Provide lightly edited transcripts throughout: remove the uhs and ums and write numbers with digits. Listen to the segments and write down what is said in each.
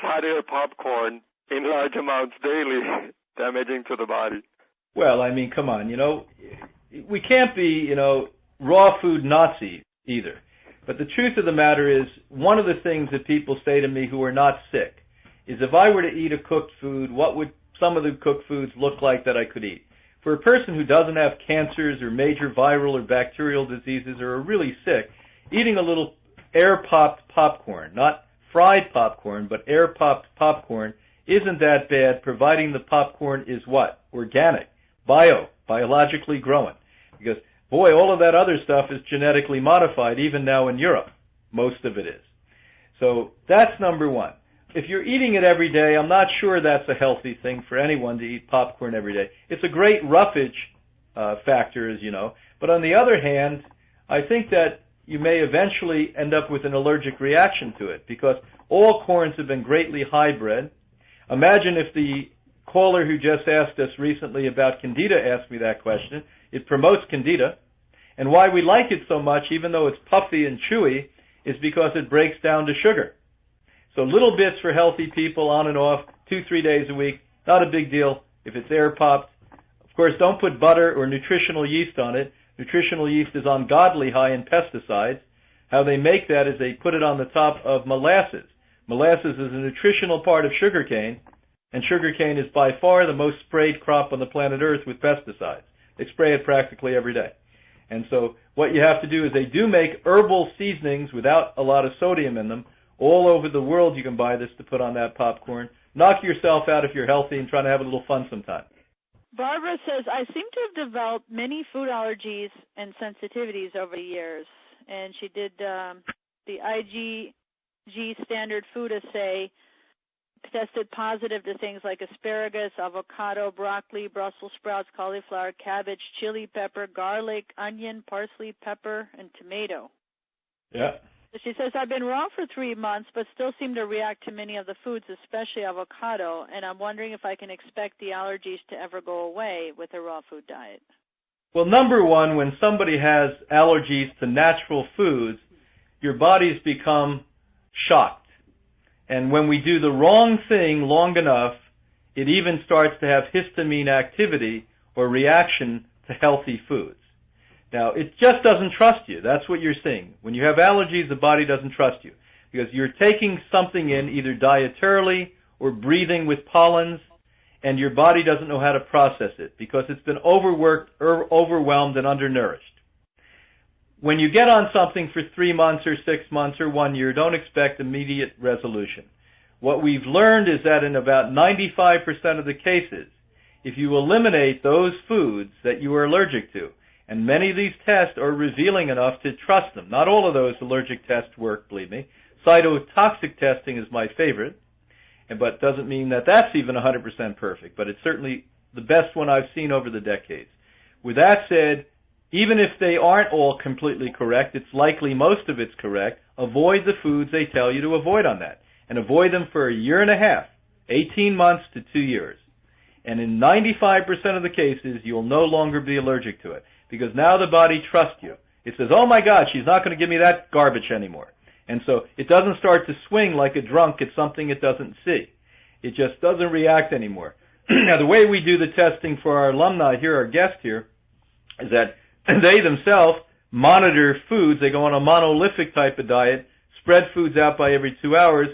hot air popcorn in large amounts daily damaging to the body? Well, I mean, come on, we can't be, raw food Nazis either. But the truth of the matter is, one of the things that people say to me who are not sick is if I were to eat a cooked food, what would some of the cooked foods look like that I could eat? For a person who doesn't have cancers or major viral or bacterial diseases or are really sick, eating a little air-popped popcorn, not fried popcorn, but air-popped popcorn, isn't that bad, providing the popcorn is what? Organic, biologically grown. Because, boy, all of that other stuff is genetically modified, even now in Europe. Most of it is. So that's number one. If you're eating it every day, I'm not sure that's a healthy thing for anyone to eat popcorn every day. It's a great roughage factor, as you know. But on the other hand, I think that you may eventually end up with an allergic reaction to it because all corns have been greatly hybrid. Imagine if the caller who just asked us recently about Candida asked me that question. It promotes Candida. And why we like it so much, even though it's puffy and chewy, is because it breaks down to sugar. So little bits for healthy people on and off, 2-3 days a week, not a big deal if it's air-popped. Of course, don't put butter or nutritional yeast on it. Nutritional yeast is ungodly high in pesticides. How they make that is they put it on the top of molasses. Molasses is a nutritional part of sugarcane, and sugarcane is by far the most sprayed crop on the planet Earth with pesticides. They spray it practically every day. And so what you have to do is they do make herbal seasonings without a lot of sodium in them. All over the world you can buy this to put on that popcorn. Knock yourself out if you're healthy and try to have a little fun sometime. Barbara says, I seem to have developed many food allergies and sensitivities over the years. And she did the IgG standard food assay, tested positive to things like asparagus, avocado, broccoli, Brussels sprouts, cauliflower, cabbage, chili pepper, garlic, onion, parsley, pepper, and tomato. Yeah. She says, I've been raw for 3 months, but still seem to react to many of the foods, especially avocado, and I'm wondering if I can expect the allergies to ever go away with a raw food diet. Well, number one, when somebody has allergies to natural foods, your body's become shocked. And when we do the wrong thing long enough, it even starts to have histamine activity or reaction to healthy foods. Now, it just doesn't trust you. That's what you're seeing. When you have allergies, the body doesn't trust you because you're taking something in either dietarily or breathing with pollens, and your body doesn't know how to process it because it's been overworked, overwhelmed, and undernourished. When you get on something for 3 months or 6 months or 1 year, don't expect immediate resolution. What we've learned is that in about 95% of the cases, if you eliminate those foods that you are allergic to, and many of these tests are revealing enough to trust them. Not all of those allergic tests work, believe me. Cytotoxic testing is my favorite, but doesn't mean that that's even 100% perfect, but it's certainly the best one I've seen over the decades. With that said, even if they aren't all completely correct, it's likely most of it's correct, avoid the foods they tell you to avoid on that, and avoid them for 1.5 years, 18 months to 2 years. And in 95% of the cases, you'll no longer be allergic to it. Because now the body trusts you. It says, oh my God, she's not going to give me that garbage anymore. And so it doesn't start to swing like a drunk at something it doesn't see. It just doesn't react anymore. Now the way we do the testing for our alumni here, our guest here, is that they themselves monitor foods. They go on a monolithic type of diet, spread foods out by every 2 hours,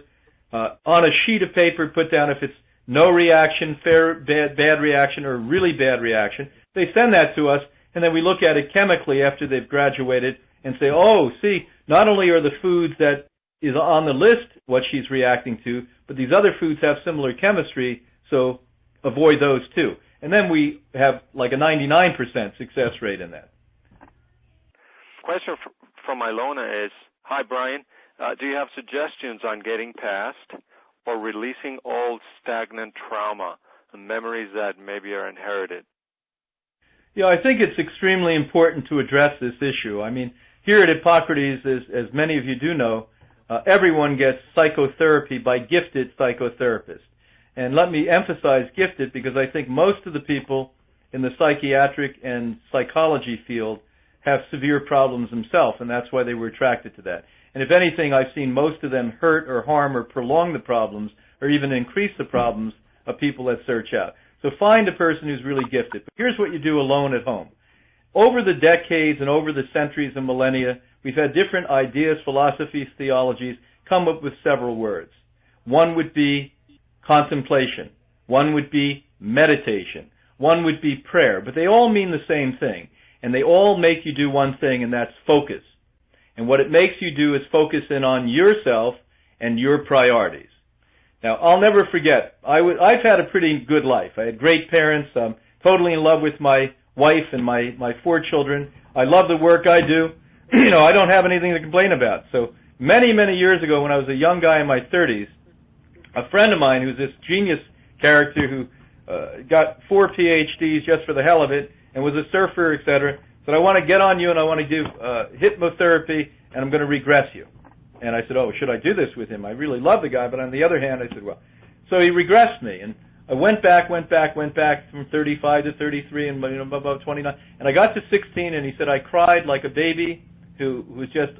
on a sheet of paper, put down if it's no reaction, bad reaction, or really bad reaction. They send that to us. And then we look at it chemically after they've graduated and say, oh, see, not only are the foods that is on the list what she's reacting to, but these other foods have similar chemistry, so avoid those too. And then we have like a 99% success rate in that. Question from Ilona is, hi, Brian. Do you have suggestions on getting past or releasing old stagnant trauma and memories that maybe are inherited? Yeah, I think it's extremely important to address this issue. I mean, here at Hippocrates, as many of you do know, everyone gets psychotherapy by gifted psychotherapists. And let me emphasize gifted because I think most of the people in the psychiatric and psychology field have severe problems themselves, and that's why they were attracted to that. And if anything, I've seen most of them hurt or harm or prolong the problems or even increase the problems of people that search out. So find a person who's really gifted. But here's what you do alone at home. Over the decades and over the centuries and millennia, we've had different ideas, philosophies, theologies, come up with several words. One would be contemplation. One would be meditation. One would be prayer. But they all mean the same thing. And they all make you do one thing, and that's focus. And what it makes you do is focus in on yourself and your priorities. Now, I'll never forget, I've had a pretty good life. I had great parents. I'm totally in love with my wife and my 4 children. I love the work I do. I don't have anything to complain about. So many, many years ago, when I was a young guy in my 30s, a friend of mine who's this genius character who got 4 PhDs just for the hell of it and was a surfer, etc., said, I want to get on you and I want to do hypnotherapy and I'm going to regress you. And I said, oh, should I do this with him? I really love the guy, but on the other hand, I said, well. So he regressed me, and I went back from 35 to 33 and about 29. And I got to 16, and he said I cried like a baby who was just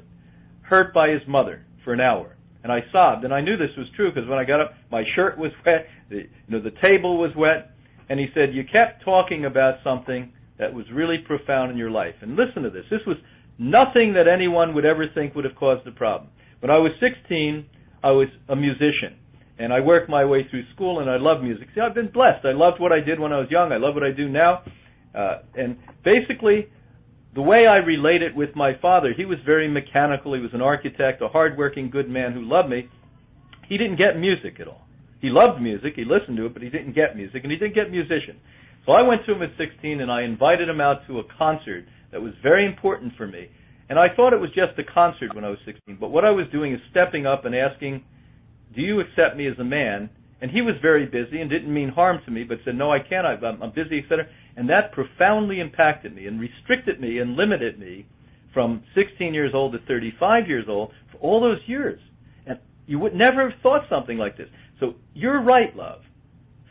hurt by his mother for an hour. And I sobbed, and I knew this was true because when I got up, my shirt was wet, the table was wet. And he said, you kept talking about something that was really profound in your life. And listen to this. This was nothing that anyone would ever think would have caused a problem. When I was 16, I was a musician, and I worked my way through school, and I love music. See, I've been blessed. I loved what I did when I was young. I love what I do now. And basically, the way I related with my father, he was very mechanical. He was an architect, a hardworking, good man who loved me. He didn't get music at all. He loved music. He listened to it, but he didn't get music, and he didn't get musician. So I went to him at 16, and I invited him out to a concert that was very important for me. And I thought it was just a concert when I was 16. But what I was doing is stepping up and asking, do you accept me as a man? And he was very busy and didn't mean harm to me, but said, no, I can't. I'm busy, etc. And that profoundly impacted me and restricted me and limited me from 16 years old to 35 years old for all those years. And you would never have thought something like this. So you're right, love.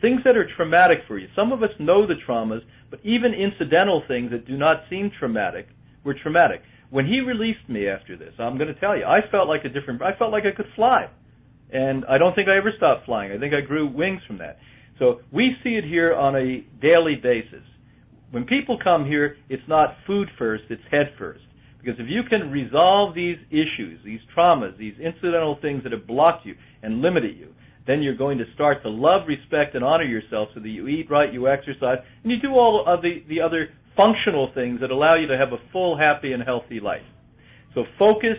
Things that are traumatic for you. Some of us know the traumas, but even incidental things that do not seem traumatic were traumatic. When he released me after this, I'm going to tell you, I felt like I could fly. And I don't think I ever stopped flying. I think I grew wings from that. So we see it here on a daily basis. When people come here, it's not food first, it's head first. Because if you can resolve these issues, these traumas, these incidental things that have blocked you and limited you, then you're going to start to love, respect, and honor yourself so that you eat right, you exercise, and you do all of the other functional things that allow you to have a full, happy, and healthy life. So focus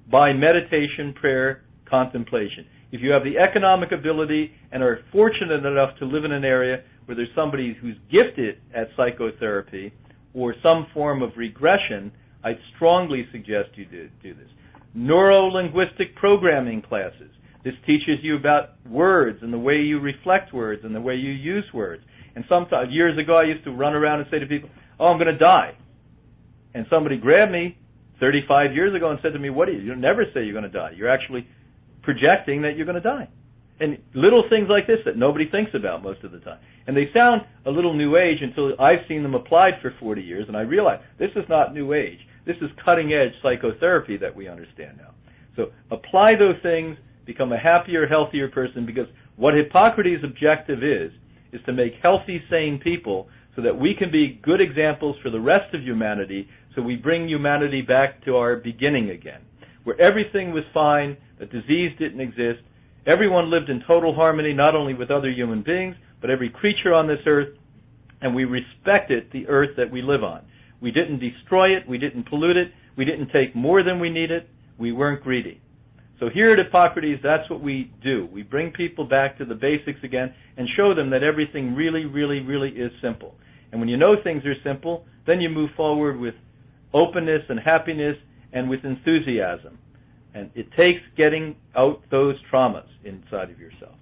by meditation, prayer, contemplation. If you have the economic ability and are fortunate enough to live in an area where there's somebody who's gifted at psychotherapy or some form of regression, I'd strongly suggest you do this. Neuro-linguistic programming classes. This teaches you about words and the way you reflect words and the way you use words. And sometimes, years ago, I used to run around and say to people, oh, I'm going to die. And somebody grabbed me 35 years ago and said to me, what are you? You never say you're going to die. You're actually projecting that you're going to die. And little things like this that nobody thinks about most of the time. And they sound a little new age until I've seen them applied for 40 years, and I realize this is not new age. This is cutting-edge psychotherapy that we understand now. So apply those things, become a happier, healthier person, because what Hippocrates' objective is to make healthy, sane people so that we can be good examples for the rest of humanity, so we bring humanity back to our beginning again, where everything was fine, that disease didn't exist, everyone lived in total harmony, not only with other human beings, but every creature on this earth, and we respected the earth that we live on. We didn't destroy it, we didn't pollute it, we didn't take more than we needed, we weren't greedy. So here at Hippocrates, that's what we do. We bring people back to the basics again and show them that everything really, really, really is simple. And when you know things are simple, then you move forward with openness and happiness and with enthusiasm. And it takes getting out those traumas inside of yourself.